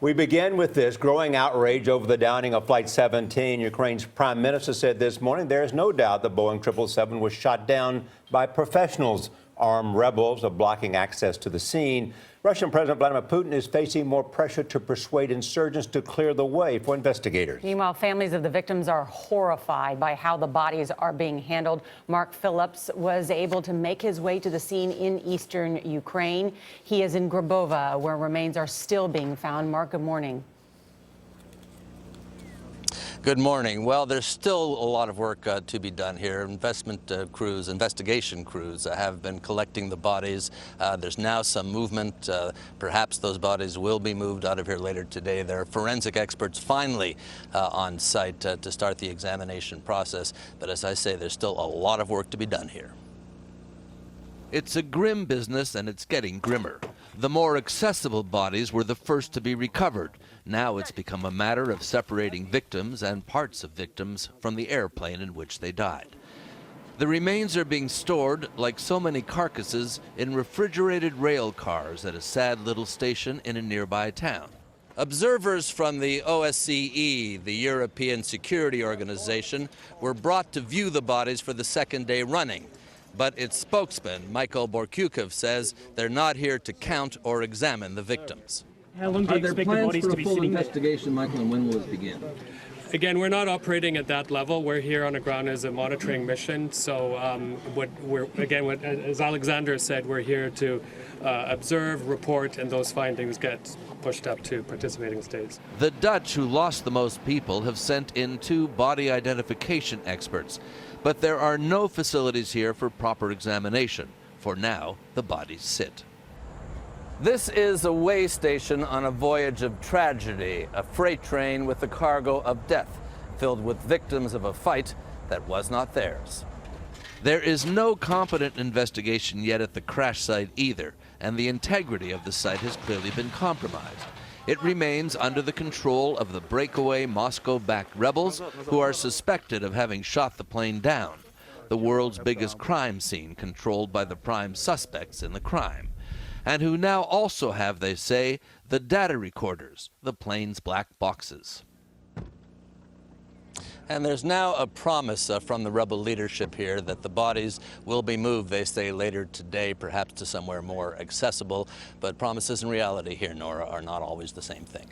We begin with this growing outrage over the downing of Flight 17. Ukraine's prime minister said this morning there is no doubt the Boeing 777 was shot down by professionals. Armed rebels are blocking access to the scene. Russian President Vladimir Putin is facing more pressure to persuade insurgents to clear the way for investigators. Meanwhile, families of the victims are horrified by how the bodies are being handled. Mark Phillips was able to make his way to the scene in eastern Ukraine. He is in Grabovo, where remains are still being found. Mark, good morning. Good morning. Well, there's still a lot of work to be done here. Investigation crews have been collecting the bodies. There's now some movement. Perhaps those bodies will be moved out of here later today. There are forensic experts finally on site to start the examination process. But as I say, there's still a lot of work to be done here. It's a grim business, and it's getting grimmer. The more accessible bodies were the first to be recovered. Now it's become a matter of separating victims and parts of victims from the airplane in which they died. The remains are being stored, like so many carcasses, in refrigerated rail cars at a sad little station in a nearby town. Observers from the OSCE, the European Security Organization, were brought to view the bodies for the second day running. But its spokesman, Michael Borkyukov, says they're not here to count or examine the victims. How long do you expect the bodies to be sitting there? Investigation, Michael, and when will it begin? Again, we're not operating at that level. We're here on the ground as a monitoring mission. So, as Alexander said, we're here to observe, report, and those findings get pushed up to participating states. The Dutch, who lost the most people, have sent in 2 body identification experts. But there are no facilities here for proper examination. For now, the bodies sit. This is a way station on a voyage of tragedy, a freight train with a cargo of death, filled with victims of a fight that was not theirs. There is no competent investigation yet at the crash site either, and the integrity of the site has clearly been compromised. It remains under the control of the breakaway Moscow-backed rebels who are suspected of having shot the plane down, the world's biggest crime scene controlled by the prime suspects in the crime, and who now also have, they say, the data recorders, the plane's black boxes. And there's now a promise from the rebel leadership here that the bodies will be moved, they say, later today, perhaps to somewhere more accessible. But promises and reality here, Nora, are not always the same thing.